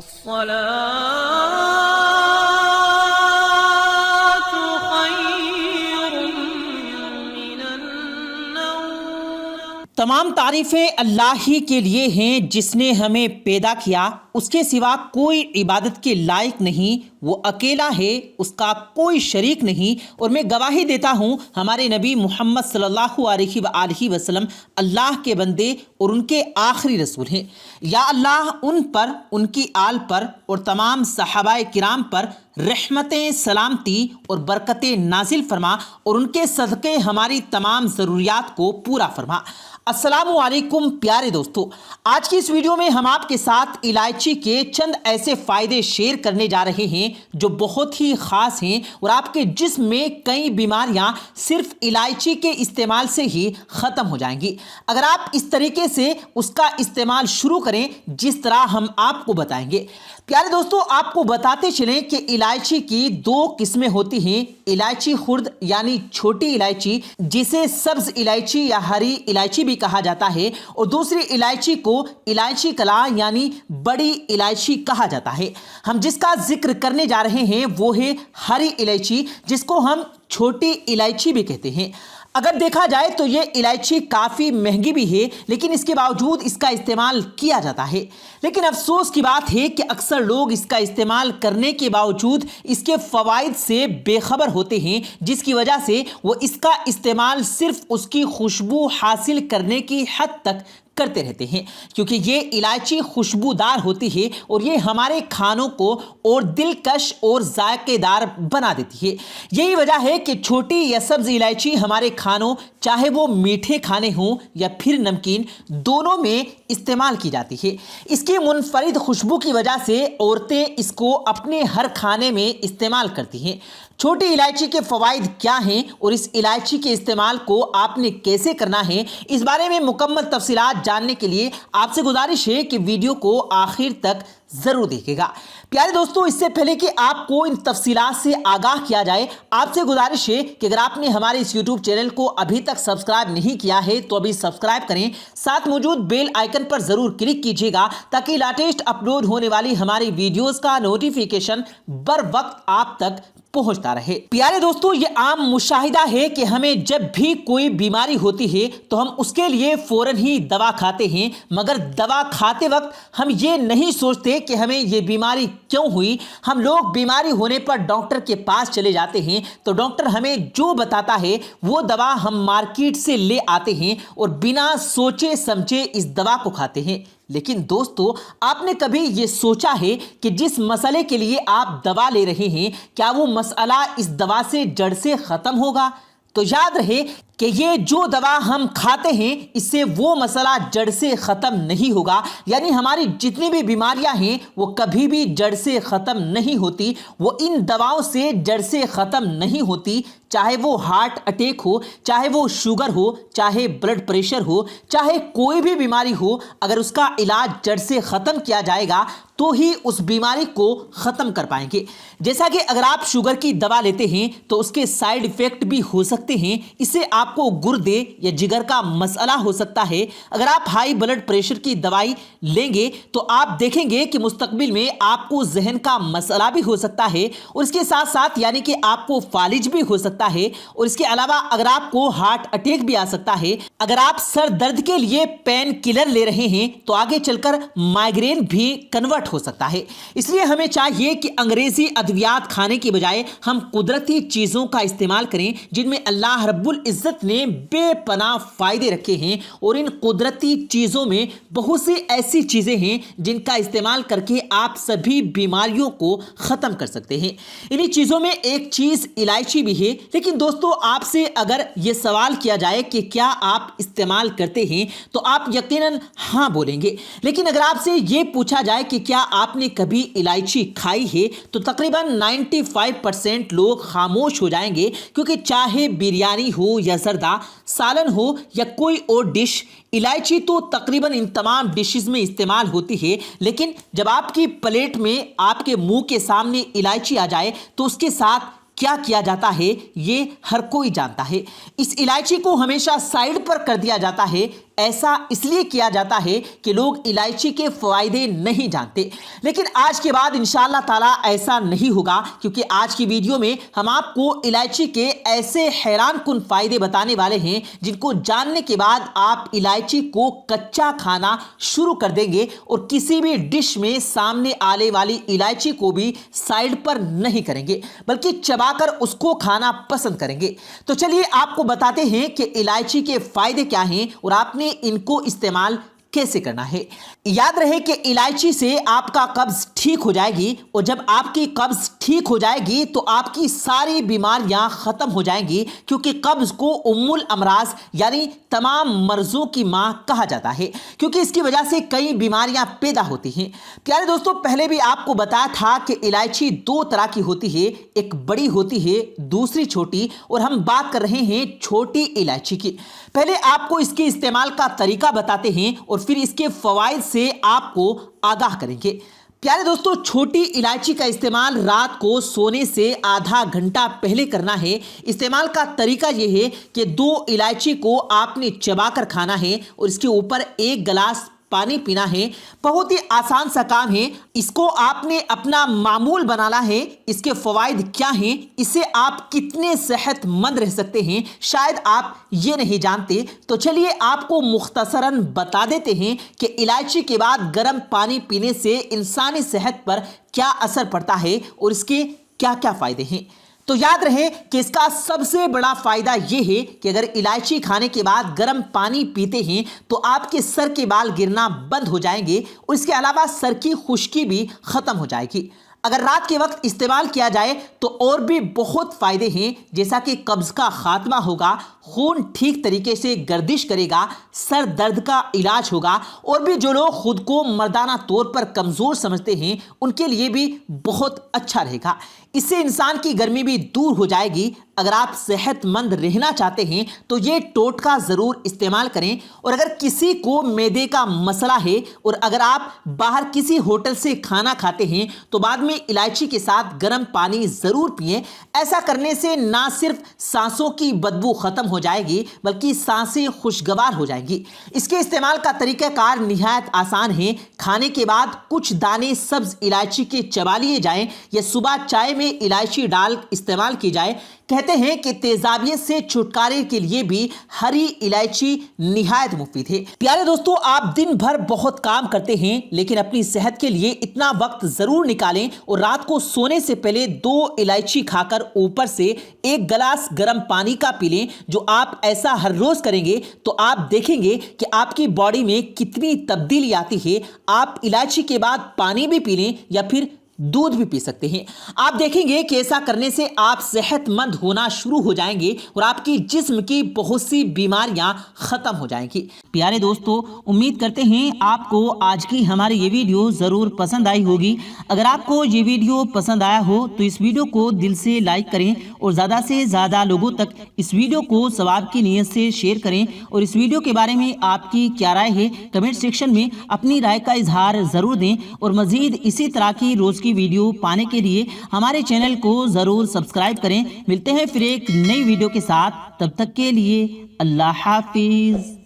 الصلاة خير من النوم۔ تمام تعریفیں اللہ ہی کے لیے ہیں جس نے ہمیں پیدا کیا، اس کے سوا کوئی عبادت کے لائق نہیں، وہ اکیلا ہے، اس کا کوئی شریک نہیں، اور میں گواہی دیتا ہوں ہمارے نبی محمد صلی اللہ علیہ وآلہ وسلم اللہ کے بندے اور ان کے آخری رسول ہیں۔ یا اللہ ان پر، ان کی آل پر اور تمام صحابہ کرام پر رحمتیں، سلامتی اور برکتیں نازل فرما اور ان کے صدقے ہماری تمام ضروریات کو پورا فرما۔ السلام علیکم پیارے دوستو، آج کی اس ویڈیو میں ہم آپ کے ساتھ الائچی کے چند ایسے فائدے شیئر کرنے جا رہے ہیں جو بہت ہی خاص ہیں اور آپ کے جسم میں کئی بیماریاں صرف الائچی کے استعمال سے ہی ختم ہو جائیں گی اگر آپ اس طریقے سے اس کا استعمال شروع کریں جس طرح ہم آپ کو بتائیں گے۔ پیارے دوستو، آپ کو بتاتے چلیں کہ الائچی کی دو قسمیں ہوتی ہیں، الائچی خرد یعنی چھوٹی الائچی جسے سبز الائچی یا ہری الائچی بھی کہا جاتا ہے، اور دوسری الائچی کو الائچی کلا یعنی بڑی الائچی کہا جاتا ہے۔ ہم جس کا ذکر کرنے جا رہے ہیں وہ ہے ہری الائچی، جس کو ہم چھوٹی الائچی بھی کہتے ہیں۔ اگر دیکھا جائے تو یہ الائچی کافی مہنگی بھی ہے، لیکن اس کے باوجود اس کا استعمال کیا جاتا ہے۔ لیکن افسوس کی بات ہے کہ اکثر لوگ اس کا استعمال کرنے کے باوجود اس کے فوائد سے بے خبر ہوتے ہیں، جس کی وجہ سے وہ اس کا استعمال صرف اس کی خوشبو حاصل کرنے کی حد تک کرتے رہتے ہیں، کیونکہ یہ الائچی خوشبودار ہوتی ہے اور یہ ہمارے کھانوں کو اور دلکش اور ذائقے دار بنا دیتی ہے۔ یہی وجہ ہے کہ چھوٹی یا سبز الائچی ہمارے کھانوں، چاہے وہ میٹھے کھانے ہوں یا پھر نمکین، دونوں میں استعمال کی جاتی ہے۔ اس کی منفرد خوشبو کی وجہ سے عورتیں اس کو اپنے ہر کھانے میں استعمال کرتی ہیں۔ چھوٹی الائچی کے فوائد کیا ہیں اور اس الائچی کے استعمال کو آپ نے کیسے کرنا ہے، اس بارے میں مکمل تفصیلات جاننے کے لیے آپ سے گزارش ہے کہ ویڈیو کو آخر تک ضرور دیکھے گا۔ پیارے دوستو، اس سے پہلے کہ آپ کو ان تفصیلات سے آگاہ کیا جائے، آپ سے گزارش ہے کہ اگر آپ نے ہمارے اس یوٹیوب چینل کو ابھی تک سبسکرائب نہیں کیا ہے تو ابھی سبسکرائب کریں، ساتھ موجود بیل آئیکن پر ضرور کلک کیجیے گا تاکہ لیٹسٹ اپلوڈ ہونے والی ہماری ویڈیوز کا نوٹیفیکیشن بر وقت آپ تک پہنچتا رہے۔ پیارے دوستو، یہ عام مشاہدہ ہے کہ ہمیں جب بھی کوئی بیماری ہوتی ہے تو ہم اس کے لیے فوراً ہی دوا کھاتے ہیں، مگر دوا کھاتے وقت ہم یہ نہیں سوچتے کہ ہمیں یہ بیماری کیوں ہوئی۔ ہم لوگ بیماری ہونے پر ڈاکٹر کے پاس چلے جاتے ہیں تو ڈاکٹر ہمیں جو بتاتا ہے وہ دوا ہم مارکیٹ سے لے آتے ہیں اور بنا سوچے سمجھے اس دوا کو کھاتے ہیں۔ لیکن دوستو، آپ نے کبھی یہ سوچا ہے کہ جس مسئلے کے لیے آپ دوا لے رہے ہیں، کیا وہ مسئلہ اس دوا سے جڑ سے ختم ہوگا؟ تو یاد رہے کہ یہ جو دوا ہم کھاتے ہیں اس سے وہ مسئلہ جڑ سے ختم نہیں ہوگا، یعنی ہماری جتنی بھی بیماریاں ہیں وہ کبھی بھی جڑ سے ختم نہیں ہوتی، وہ ان دواؤں سے جڑ سے ختم نہیں ہوتی، چاہے وہ ہارٹ اٹیک ہو، چاہے وہ شوگر ہو، چاہے بلڈ پریشر ہو، چاہے کوئی بھی بیماری ہو، اگر اس کا علاج جڑ سے ختم کیا جائے گا تو ہی اس بیماری کو ختم کر پائیں گے۔ جیسا کہ اگر آپ شوگر کی دوا لیتے ہیں تو اس کے سائیڈ ایفیکٹ بھی ہو سکتے ہیں، اس سے آپ کو گردے یا جگر کا مسئلہ ہو سکتا ہے۔ اگر آپ ہائی بلڈ پریشر کی دوائی لیں گے تو آپ دیکھیں گے کہ مستقبل میں آپ کو ذہن کا مسئلہ بھی ہو سکتا ہے، اور اس کے ساتھ ساتھ یعنی کہ آپ کو فالج بھی ہو سکتا ہے، اور اس کے علاوہ اگر آپ کو ہارٹ اٹیک بھی آ سکتا ہے۔ اگر آپ سر درد کے لیے پین کلر لے رہے ہیں تو آگے چل کر مائیگرین بھی کنورٹ ہو سکتا ہے۔ اس لیے ہمیں چاہیے کہ انگریزی ادویات کھانے کی بجائے ہم قدرتی چیزوں کا استعمال کریں جن میں اللہ رب العزت نے بے پناہ فائدے رکھے ہیں، اور ان قدرتی چیزوں میں بہت سی ایسی چیزیں ہیں جن کا استعمال کر کے آپ سبھی بیماریوں کو ختم کر سکتے ہیں۔ انہی چیزوں میں ایک چیز الائچی بھی ہے۔ لیکن دوستو، آپ سے اگر یہ سوال کیا جائے کہ کیا آپ استعمال کرتے ہیں تو آپ یقیناً ہاں بولیں گے، لیکن اگر آپ سے یہ پوچھا جائے کہ کیا آپ نے کبھی الائچی کھائی ہے تو تقریباً 95% لوگ خاموش ہو جائیں گے، کیونکہ چاہے بریانی ہو یا زردہ، سالن ہو یا کوئی اور ڈش، الائچی تو تقریباً ان تمام ڈشز میں استعمال ہوتی ہے۔ لیکن جب آپ کی پلیٹ میں آپ کے منہ کے سامنے الائچی آ جائے تو اس کے ساتھ کیا کیا جاتا ہے یہ ہر کوئی جانتا ہے۔ اس الائچی کو ہمیشہ سائیڈ پر کر دیا جاتا ہے، ایسا اس لیے کیا جاتا ہے کہ لوگ الائچی کے فوائدے نہیں جانتے، لیکن آج کے بعد انشاءاللہ تعالیٰ ایسا نہیں ہوگا، کیونکہ آج کی ویڈیو میں ہم آپ کو الائچی کے ایسے حیران کن فائدے بتانے والے ہیں جن کو جاننے کے بعد آپ الائچی کو کچا کھانا شروع کر دیں گے اور کسی بھی ڈش میں سامنے آنے والی الائچی کو بھی سائیڈ پر نہیں کریں گے، بلکہ چبا کر اس کو کھانا پسند کریں گے۔ تو چلیے آپ کو بتاتے ہیں کہ الائچی کے فائدے کیا ہیں اور آپ نے ان کو استعمال کیسے کرنا ہے۔ یاد رہے کہ الائچی سے آپ کا قبض ٹھیک ہو جائے گی، اور جب آپ کی قبض ٹھیک ہو جائے گی تو آپ کی ساری بیماریاں ختم ہو جائیں گی، کیونکہ قبض کو ام الامراض یعنی تمام مرضوں کی ماں کہا جاتا ہے، کیونکہ اس کی وجہ سے کئی بیماریاں پیدا ہوتی ہیں۔ پیارے دوستو، پہلے بھی آپ کو بتایا تھا کہ الائچی دو طرح کی ہوتی ہے، ایک بڑی ہوتی ہے، دوسری چھوٹی، اور ہم بات کر رہے ہیں چھوٹی الائچی کی۔ پہلے آپ کو اس کے استعمال کا طریقہ بتاتے ہیں اور پھر اس کے فوائد سے آپ کو آگاہ کریں گے۔ پیارے دوستو، چھوٹی الائچی کا استعمال رات کو سونے سے آدھا گھنٹہ پہلے کرنا ہے۔ استعمال کا طریقہ یہ ہے کہ 2 الائچی کو آپ نے چبا کر کھانا ہے اور اس کے اوپر 1 گلاس پانی پینا ہے۔ بہت ہی آسان سا کام ہے، اس کو آپ نے اپنا معمول بنانا ہے۔ اس کے فوائد کیا ہیں، اس سے آپ کتنے صحت مند رہ سکتے ہیں، شاید آپ یہ نہیں جانتے۔ تو چلیے آپ کو مختصراً بتا دیتے ہیں کہ الائچی کے بعد گرم پانی پینے سے انسانی صحت پر کیا اثر پڑتا ہے اور اس کے کیا کیا فائدے ہیں۔ تو یاد رہے کہ اس کا سب سے بڑا فائدہ یہ ہے کہ اگر الائچی کھانے کے بعد گرم پانی پیتے ہیں تو آپ کے سر کے بال گرنا بند ہو جائیں گے، اور اس کے علاوہ سر کی خشکی بھی ختم ہو جائے گی۔ اگر رات کے وقت استعمال کیا جائے تو اور بھی بہت فائدے ہیں، جیسا کہ قبض کا خاتمہ ہوگا، خون ٹھیک طریقے سے گردش کرے گا، سر درد کا علاج ہوگا، اور بھی جو لوگ خود کو مردانہ طور پر کمزور سمجھتے ہیں ان کے لیے بھی بہت اچھا رہے گا۔ اس سے انسان کی گرمی بھی دور ہو جائے گی۔ اگر آپ صحت مند رہنا چاہتے ہیں تو یہ ٹوٹکا ضرور استعمال کریں، اور اگر کسی کو معدے کا مسئلہ ہے اور اگر آپ باہر کسی ہوٹل سے کھانا کھاتے ہیں تو بعد میں الائچی کے ساتھ گرم پانی ضرور پئیں۔ ایسا کرنے سے نہ صرف سانسوں کی بدبو ختم ہو جائے گی بلکہ سانسیں خوشگوار ہو جائیں گی۔ اس کے استعمال کا طریقہ کار نہایت آسان ہے۔ کھانے کے بعد کچھ دانے سبز الائچی کے چبا لیے جائیں یا صبح چائے میں الائچی ڈال استعمال کی جائے۔ کہتے ہیں کہ تیزابیت سے چھٹکارے کے لیے بھی ہری الائچی نہایت مفید ہے۔ پیارے دوستو، آپ دن بھر بہت کام کرتے ہیں، لیکن اپنی صحت کے لیے اتنا وقت ضرور نکالیں اور رات کو سونے سے پہلے 2 الائچی کھا کر اوپر سے 1 گلاس گرم پانی کا پی لیں۔ جو آپ ایسا ہر روز کریں گے تو آپ دیکھیں گے کہ آپ کی باڈی میں کتنی تبدیلی آتی ہے۔ آپ الائچی کے بعد پانی بھی پی لیں یا پھر دودھ بھی پی سکتے ہیں۔ آپ دیکھیں گے کہ ایسا کرنے سے آپ صحت مند ہونا شروع ہو جائیں گے اور آپ کی جسم کی بہت سی بیماریاں ختم ہو جائیں گی۔ پیارے دوستو، امید کرتے ہیں آپ کو آج کی ہماری یہ ویڈیو ضرور پسند آئی ہوگی۔ اگر آپ کو یہ ویڈیو پسند آیا ہو تو اس ویڈیو کو دل سے لائک کریں اور زیادہ سے زیادہ لوگوں تک اس ویڈیو کو ثواب کی نیت سے شیئر کریں، اور اس ویڈیو کے بارے میں آپ کی کیا رائے ہے کمنٹ سیکشن میں اپنی رائے کا اظہار ضرور دیں، اور مزید اسی طرح کی روز کی ویڈیو پانے کے لیے ہمارے چینل کو ضرور سبسکرائب کریں۔ ملتے ہیں پھر ایک نئی ویڈیو کے ساتھ، تب تک کے لیے اللہ حافظ۔